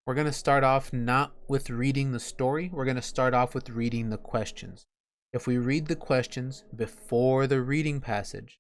We're going to start off not with reading the story. We're going to start off with reading the questions. If we read the questions before the reading passage,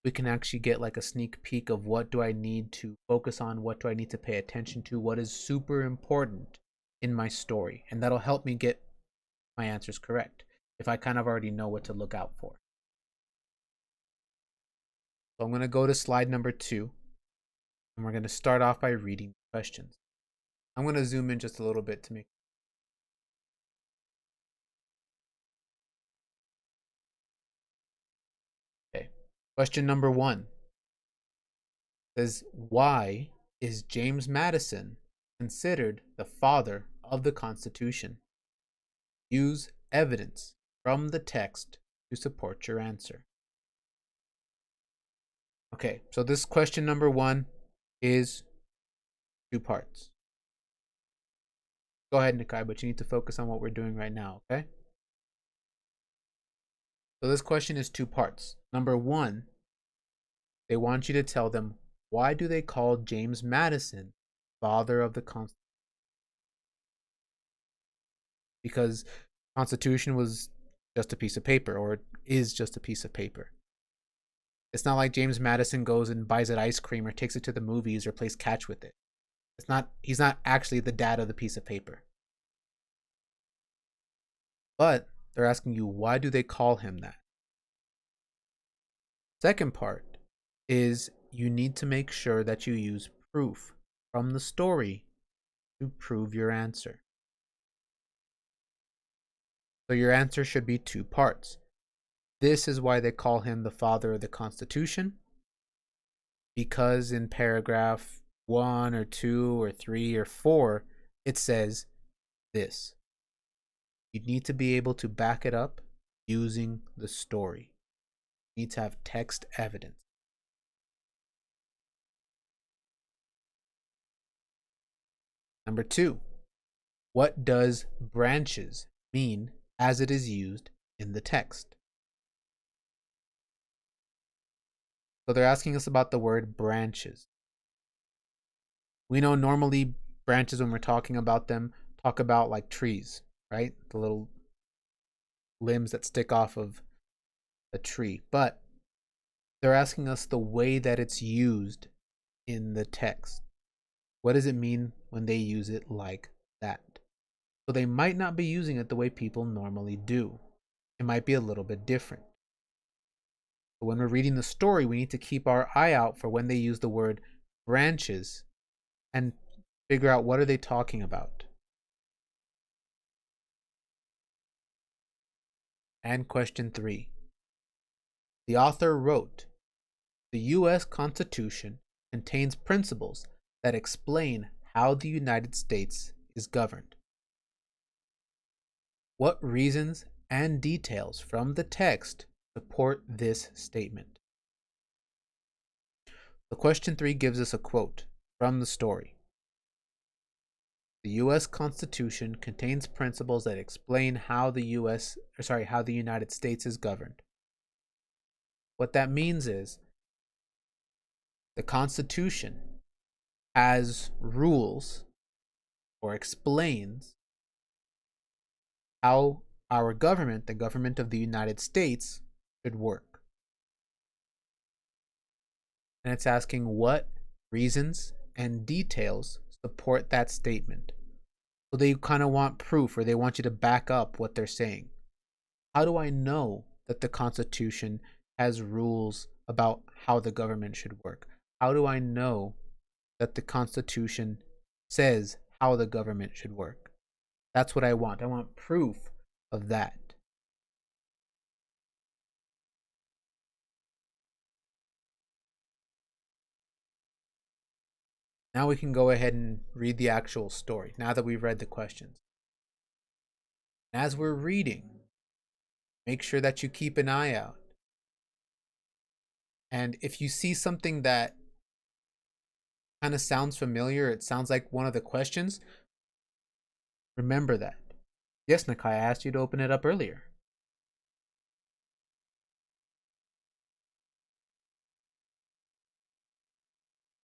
we can actually get like a sneak peek of what do I need to focus on, what do I need to pay attention to, what is super important in my story. And that'll help me get my answers correct if I kind of already know what to look out for. So I'm going to go to slide number 2, and we're going to start off by reading the questions. I'm going to zoom in just a little bit to make. Okay. Question number 1 says, why is James Madison considered the father of the Constitution? Use evidence from the text to support your answer. Okay, so this question number 1 is 2 parts. Go ahead, Nikai, but you need to focus on what we're doing right now, okay? So this question is 2 parts. Number 1, they want you to tell them, why do they call James Madison father of the Constitution? Because the Constitution was just a piece of paper, or it is just a piece of paper. It's not like James Madison goes and buys it ice cream or takes it to the movies or plays catch with it. He's not actually the dad of the piece of paper. But they're asking you, why do they call him that? Second part is you need to make sure that you use proof from the story to prove your answer. So your answer should be 2 parts. This is why they call him the father of the Constitution, because in paragraph 1 or 2 or 3 or 4, it says this. You need to be able to back it up using the story. You need to have text evidence. Number 2, what does branches mean as it is used in the text? So they're asking us about the word branches. We know normally branches, when we're talking about them, talk about like trees, right? The little limbs that stick off of a tree. But they're asking us the way that it's used in the text. What does it mean when they use it like that? So they might not be using it the way people normally do. It might be a little bit different. But when we're reading the story, we need to keep our eye out for when they use the word branches and figure out what are they talking about. And question 3. The author wrote, the U.S. Constitution contains principles that explain how the United States is governed. What reasons and details from the text support this statement? The question 3 gives us a quote from the story. The U.S. Constitution contains principles that explain how the United States is governed. What that means is the Constitution has rules or explains how our government, the government of the United States, should work. And it's asking what reasons and details support that statement. So they kind of want proof, or they want you to back up what they're saying. How do I know that the Constitution has rules about how the government should work? How do I know that the Constitution says how the government should work? That's what I want. I want proof of that. Now we can go ahead and read the actual story, now that we've read the questions. As we're reading, make sure that you keep an eye out. And if you see something that kind of sounds familiar, it sounds like one of the questions, remember that. Yes, Nikai, I asked you to open it up earlier.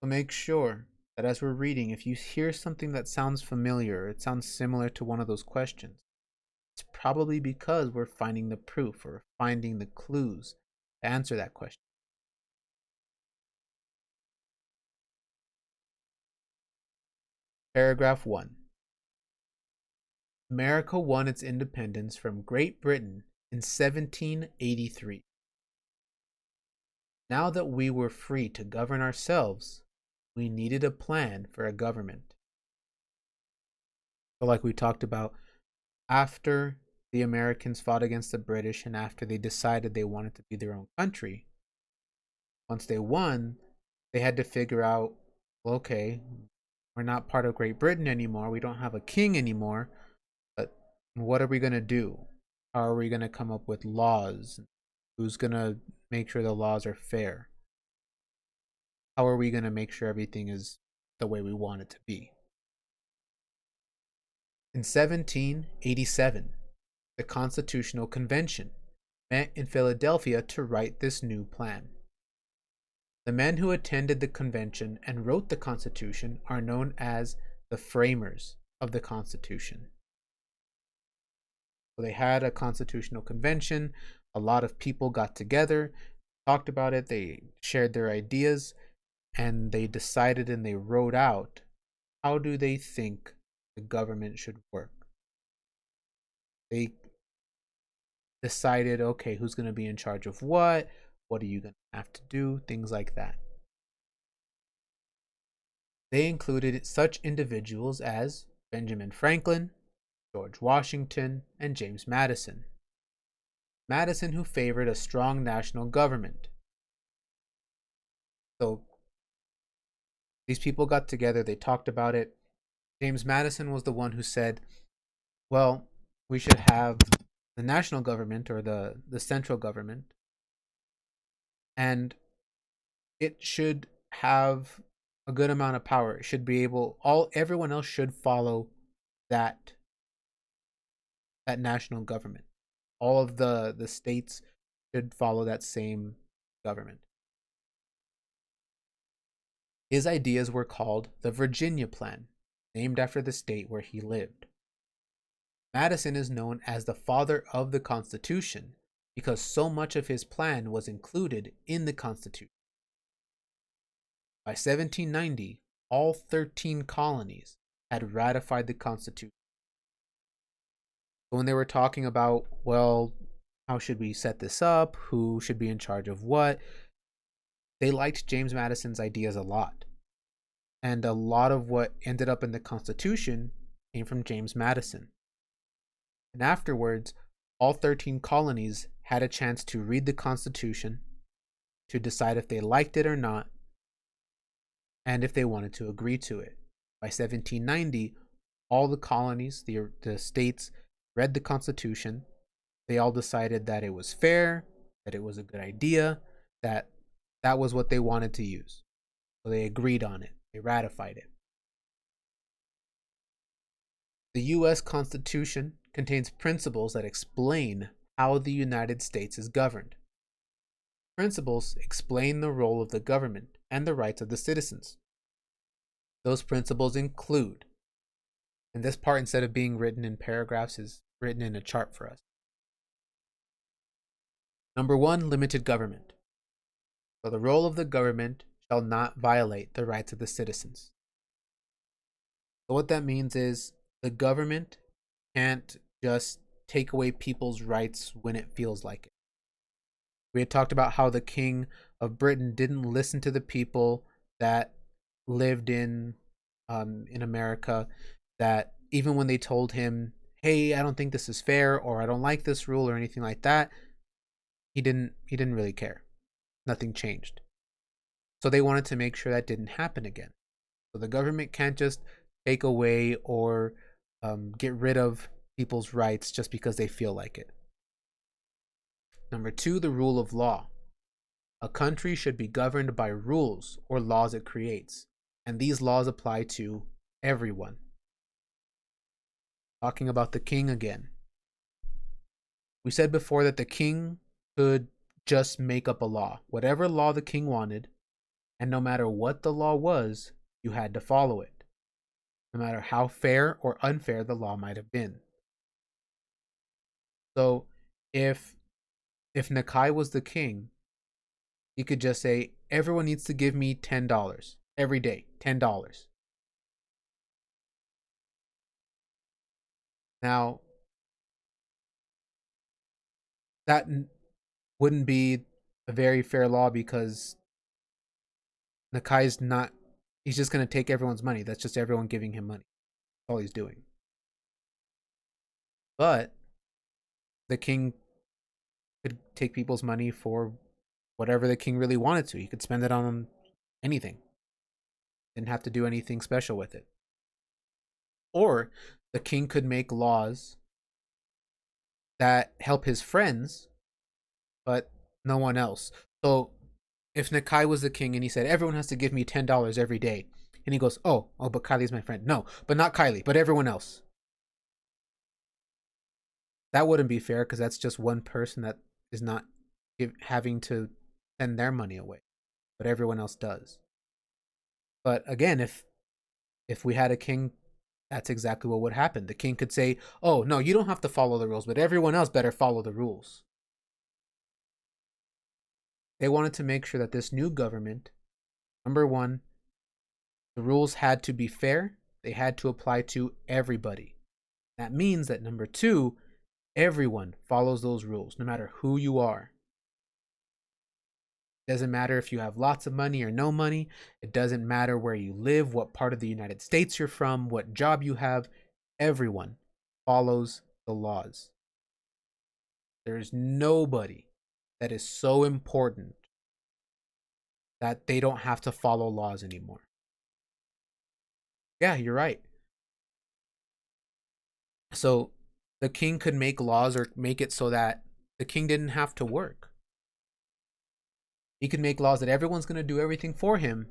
So make sure that as we're reading, if you hear something that sounds familiar, it sounds similar to one of those questions, it's probably because we're finding the proof or finding the clues to answer that question. Paragraph 1. America won its independence from Great Britain in 1783. Now that we were free to govern ourselves, we needed a plan for a government. So, like we talked about, after the Americans fought against the British and after they decided they wanted to be their own country, once they won, they had to figure out, well, okay, we're not part of Great Britain anymore. We don't have a king anymore. But what are we going to do? How are we going to come up with laws? Who's going to make sure the laws are fair? How are we going to make sure everything is the way we want it to be? In 1787, the Constitutional Convention met in Philadelphia to write this new plan. The men who attended the convention and wrote the Constitution are known as the framers of the Constitution. So they had a constitutional convention. A lot of people got together, talked about it, they shared their ideas, and they decided and they wrote out how do they think the government should work. They decided, okay, who's going to be in charge of what are you going to have to do, things like that. They included such individuals as Benjamin Franklin, George Washington, and James Madison. Madison, who favored a strong national government. So these people got together, they talked about it. James Madison was the one who said, well, we should have the national government or the central government, and it should have a good amount of power. It should be able, everyone else should follow that national government. All of the states should follow that same government. His ideas were called the Virginia Plan, named after the state where he lived. Madison is known as the father of the Constitution because so much of his plan was included in the Constitution. By 1790, all 13 colonies had ratified the Constitution. When they were talking about, well, how should we set this up? Who should be in charge of what? They liked James Madison's ideas a lot. And a lot of what ended up in the Constitution came from James Madison. And afterwards, all 13 colonies had a chance to read the Constitution, to decide if they liked it or not, and if they wanted to agree to it. By 1790, all the colonies, the states, read the Constitution. They all decided that it was fair, that it was a good idea, that was what they wanted to use. So they agreed on it. They ratified it. The U.S. Constitution contains principles that explain how the United States is governed. Principles explain the role of the government and the rights of the citizens. Those principles include, and this part, instead of being written in paragraphs, is written in a chart for us. Number 1, limited government. So the role of the government shall not violate the rights of the citizens. So what that means is the government can't just take away people's rights when it feels like it. We had talked about how the King of Britain didn't listen to the people that lived in America, that even when they told him, hey, I don't think this is fair, or I don't like this rule, or anything like that, he didn't really care. Nothing changed. So they wanted to make sure that didn't happen again. So the government can't just take away or get rid of people's rights just because they feel like it. Number 2, the rule of law. A country should be governed by rules or laws it creates, and these laws apply to everyone. Talking about the king again. We said before that the king could just make up a law, whatever law the king wanted, and no matter what the law was, You had to follow it, no matter how fair or unfair the law might have been. So if Nakai was the king, he could just say, everyone needs to give me $10 every day. $10. Now, that wouldn't be a very fair law because Nakai's not, he's just going to take everyone's money. That's just everyone giving him money. That's all he's doing. But the king could take people's money for whatever the king really wanted to. He could spend it on anything. Didn't have to do anything special with it. Or the king could make laws that help his friends, but no one else. So if Nakai was the king and he said, everyone has to give me $10 every day, and he goes, oh, but Kylie's my friend. No, but not Kylie, but everyone else. That wouldn't be fair because that's just one person that is not having to send their money away, but everyone else does. But again, if we had a king, that's exactly what would happen. The king could say, oh, no, you don't have to follow the rules, but everyone else better follow the rules. They wanted to make sure that this new government, number one, the rules had to be fair. They had to apply to everybody. That means that number two, everyone follows those rules, no matter who you are. It doesn't matter if you have lots of money or no money. It doesn't matter where you live, what part of the United States you're from, what job you have. Everyone follows the laws. There's nobody that is so important that they don't have to follow laws anymore. Yeah, you're right. So the king could make laws or make it so that the king didn't have to work. He could make laws that everyone's going to do everything for him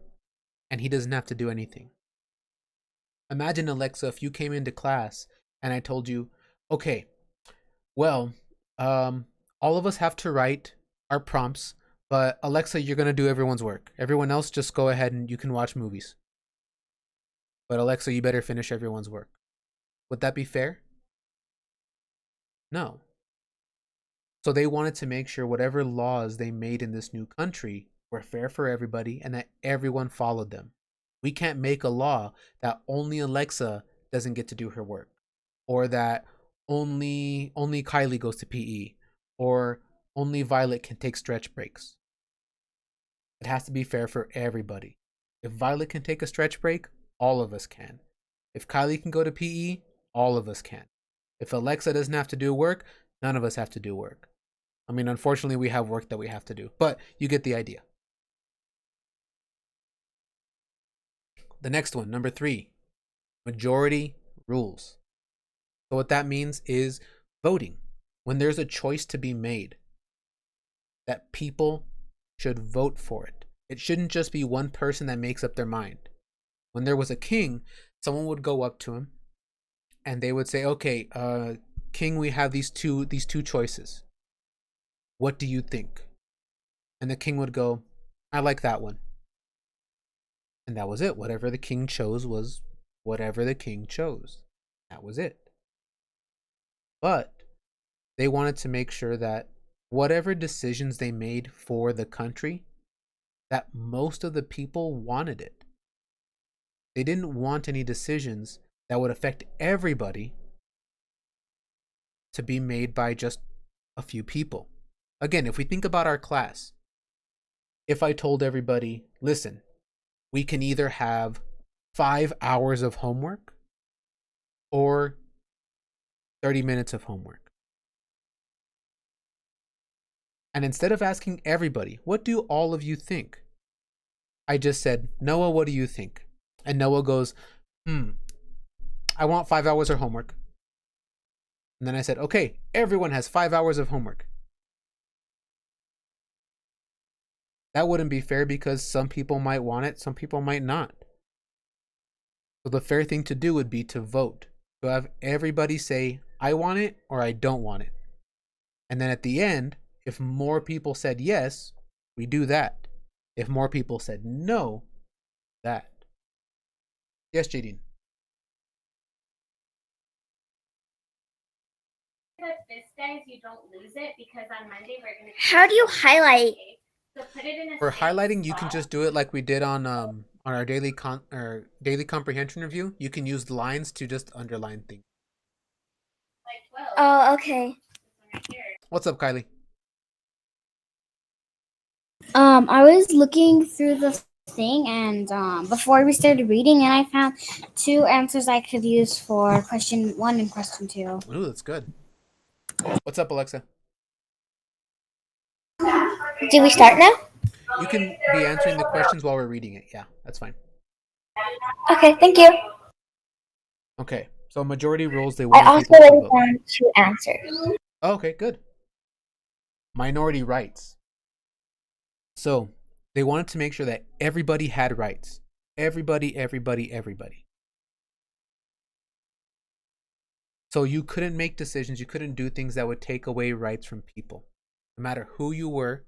and he doesn't have to do anything. Imagine, Alexa, if you came into class and I told you, okay, well, all of us have to write our prompts, but Alexa, you're going to do everyone's work. Everyone else, just go ahead and you can watch movies. But Alexa, you better finish everyone's work. Would that be fair? No. So they wanted to make sure whatever laws they made in this new country were fair for everybody and that everyone followed them. We can't make a law that only Alexa doesn't get to do her work, or that only Kylie goes to PE, or only Violet can take stretch breaks. It has to be fair for everybody. If Violet can take a stretch break, all of us can. If Kylie can go to PE, all of us can. If Alexa doesn't have to do work, none of us have to do work. I mean, unfortunately, we have work that we have to do, but you get the idea. The next one, number 3, majority rules. So what that means is voting. When there's a choice to be made, that people should vote for it. It shouldn't just be one person that makes up their mind. When there was a king, someone would go up to him and they would say, okay, king, we have these two choices. What do you think? And the king would go, I like that one. And that was it. Whatever the king chose was whatever the king chose. That was it. But they wanted to make sure that whatever decisions they made for the country, that most of the people wanted it. They didn't want any decisions that would affect everybody to be made by just a few people. Again, if we think about our class, if I told everybody, listen, we can either have 5 hours of homework or 30 minutes of homework. And instead of asking everybody, what do all of you think? I just said, Noah, what do you think? And Noah goes, I want 5 hours of homework. And then I said, okay, everyone has 5 hours of homework. That wouldn't be fair because some people might want it, some people might not. So the fair thing to do would be to vote. To have everybody say, I want it or I don't want it. And then at the end, if more people said yes, we do that. If more people said no, that. Yes, Jadine. This, guys, you don't lose it because on Monday we're gonna. How do you highlight? So put it in a For safe highlighting, you can spot. just do it like we did on our daily comprehension review. You can use the lines to just underline things. Oh, okay. What's up, Kylie? I was looking through the thing and before we started reading, and I found two answers I could use for question 1 and question 2. Ooh, that's good. What's up, Alexa? Do we start now? You can be answering the questions while we're reading it. Yeah, that's fine. Okay, thank you. Okay, so majority rules, they I wanted also people to wrote vote. down 2 answers. Oh, okay, good. Minority rights. So they wanted to make sure that everybody had rights. Everybody, everybody, everybody. So you couldn't make decisions, you couldn't do things that would take away rights from people. No matter who you were,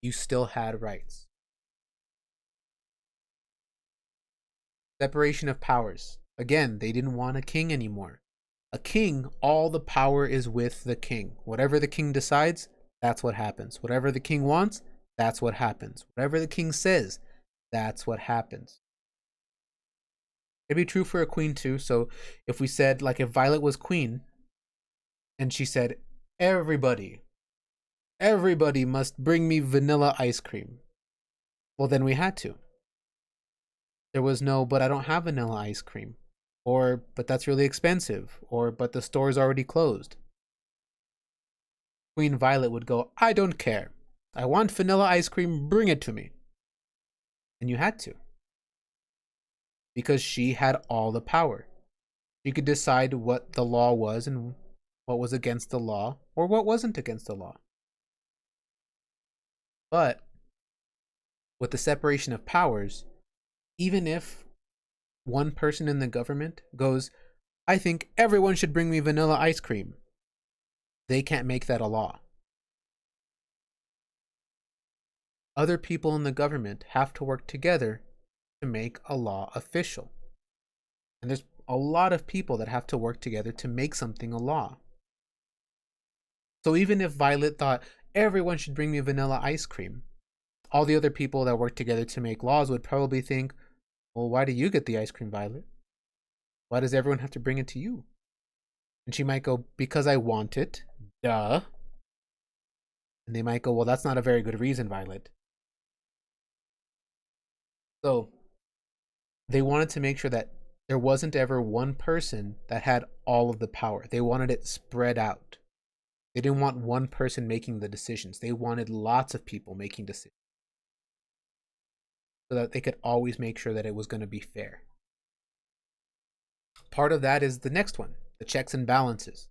you still had rights. Separation of powers. Again, they didn't want a king anymore. A king, all the power is with the king. Whatever the king decides, that's what happens. Whatever the king wants, that's what happens. Whatever the king says, that's what happens. It'd be true for a queen too. So if we said, like, if Violet was queen and she said, everybody must bring me vanilla ice cream. Well, then we had to. There was no, but I don't have vanilla ice cream. Or, but that's really expensive. Or, but the store's already closed. Queen Violet would go, I don't care. I want vanilla ice cream, bring it to me. And you had to. Because she had all the power. She could decide what the law was and what was against the law or what wasn't against the law. But with the separation of powers, even if one person in the government goes, I think everyone should bring me vanilla ice cream, they can't make that a law. Other people in the government have to work together to make a law official. And there's a lot of people that have to work together to make something a law. So even if Violet thought everyone should bring me vanilla ice cream, all the other people that work together to make laws would probably think, well, why do you get the ice cream, Violet? Why does everyone have to bring it to you? And she might go, because I want it. Duh. And they might go, well, that's not a very good reason, Violet. So they wanted to make sure that there wasn't ever one person that had all of the power. They wanted it spread out. They didn't want one person making the decisions. They wanted lots of people making decisions so that they could always make sure that it was going to be fair. Part of that is the next one, the checks and balances.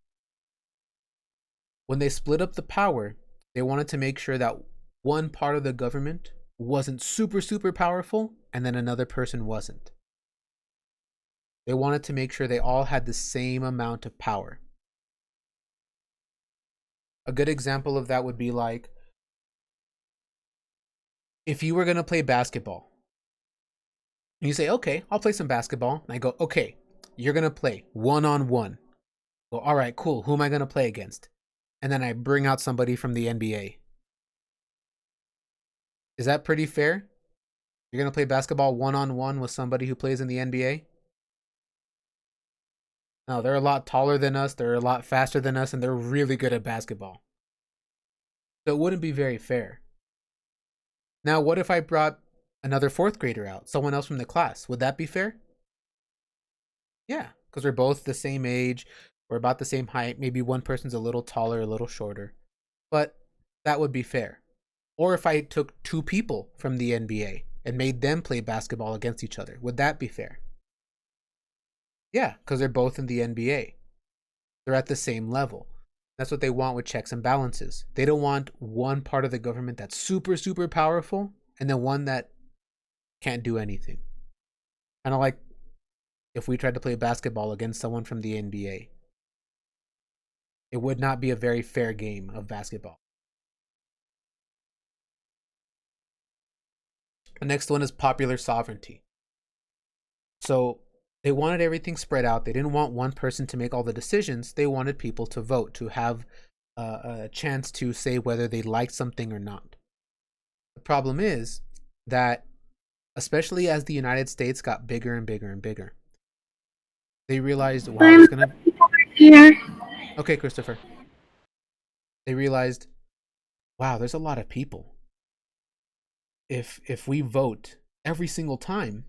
When they split up the power, they wanted to make sure that one part of the government wasn't super, super powerful and then another person wasn't. They wanted to make sure they all had the same amount of power. A good example of that would be like, if you were going to play basketball, and you say, okay, I'll play some basketball. And I go, okay, you're going to play one-on-one. Well, all right, cool. Who am I going to play against? And then I bring out somebody from the NBA. Is that pretty fair? You're going to play basketball one-on-one with somebody who plays in the NBA? No, they're a lot taller than us, they're a lot faster than us, and they're really good at basketball. So it wouldn't be very fair. Now, what if I brought another fourth grader out, someone else from the class? Would that be fair? Yeah, because we're both the same age, we're about the same height. Maybe one person's a little taller, a little shorter, but that would be fair. Or if I took two people from the NBA and made them play basketball against each other, would that be fair? Yeah, because they're both in the NBA. They're at the same level. That's what they want with checks and balances. They don't want one part of the government that's super, super powerful and then one that can't do anything. Kind of like if we tried to play basketball against someone from the NBA. It would not be a very fair game of basketball. The next one is popular sovereignty. So they wanted everything spread out. They didn't want one person to make all the decisions. They wanted people to vote, to have a chance to say whether they liked something or not. The problem is that, especially as the United States got bigger and bigger and bigger, they realized, wow, there's gonna. Here. Okay, Christopher. They realized, wow, there's a lot of people. If we vote every single time,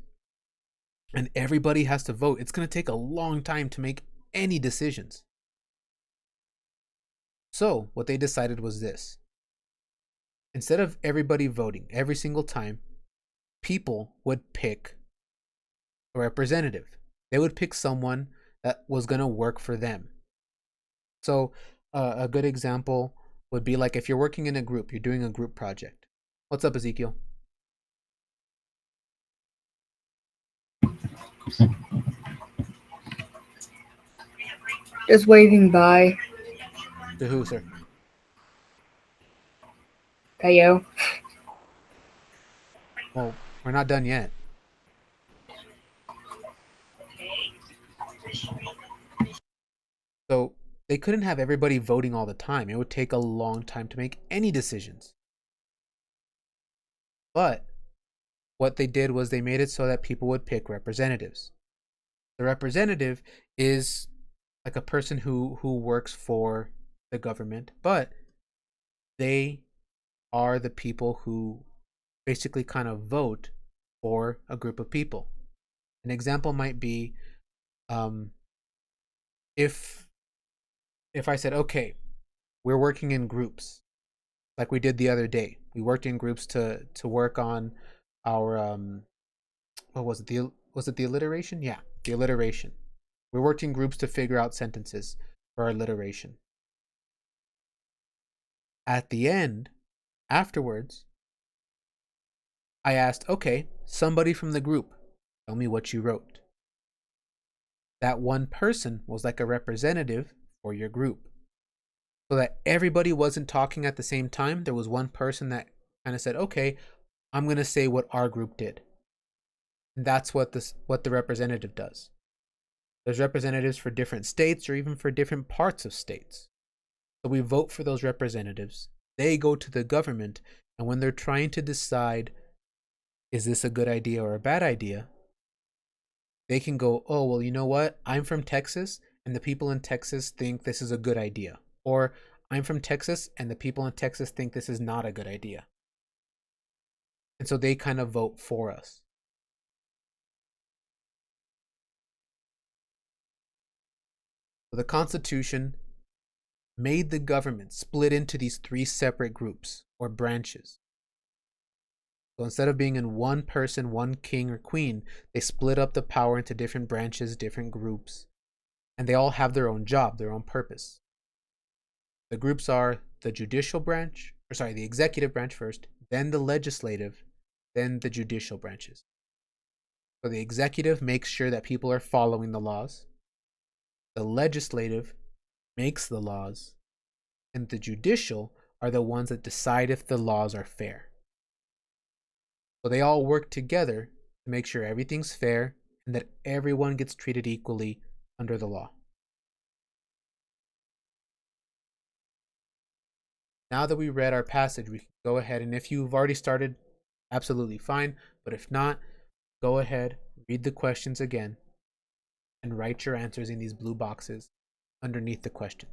and everybody has to vote, it's gonna take a long time to make any decisions. So what they decided was this: instead of everybody voting every single time, people would pick a representative. They would pick someone that was going to work for them. So a good example would be like if you're working in a group, you're doing a group project. What's up, Ezekiel? Just waving by. To who, sir? Heyo. Well, we're not done yet. So they couldn't have everybody voting all the time. It would take a long time to make any decisions. But what they did was they made it so that people would pick representatives. The representative is like a person who works for the government, but they are the people who basically kind of vote for a group of people. An example might be if I said, okay, we're working in groups like we did the other day. We worked in groups to work on our what was it? Was it the alliteration? Yeah, the alliteration. We worked in groups to figure out sentences for our alliteration. At the end, afterwards, I asked, okay, somebody from the group, tell me what you wrote. That one person was like a representative for your group. So that everybody wasn't talking at the same time. There was one person that kind of said, okay, I'm going to say what our group did. And that's what the representative does. There's representatives for different states or even for different parts of states. So we vote for those representatives. They go to the government, and when they're trying to decide, is this a good idea or a bad idea, they can go, oh, well, you know what? I'm from Texas, and the people in Texas think this is a good idea. Or I'm from Texas, and the people in Texas think this is not a good idea. And so they kind of vote for us. So the Constitution made the government split into these three separate groups or branches. So instead of being in one person, one king or queen, they split up the power into different branches, different groups, and they all have their own job, their own purpose. The groups are the judicial branch, the executive branch first, then the legislative, then the judicial branches. So the executive makes sure that people are following the laws. The legislative makes the laws, and the judicial are the ones that decide if the laws are fair. So they all work together to make sure everything's fair and that everyone gets treated equally under the law. Now that we read our passage, we can go ahead, and if you've already started, absolutely fine. But if not, go ahead, read the questions again, and write your answers in these blue boxes underneath the questions.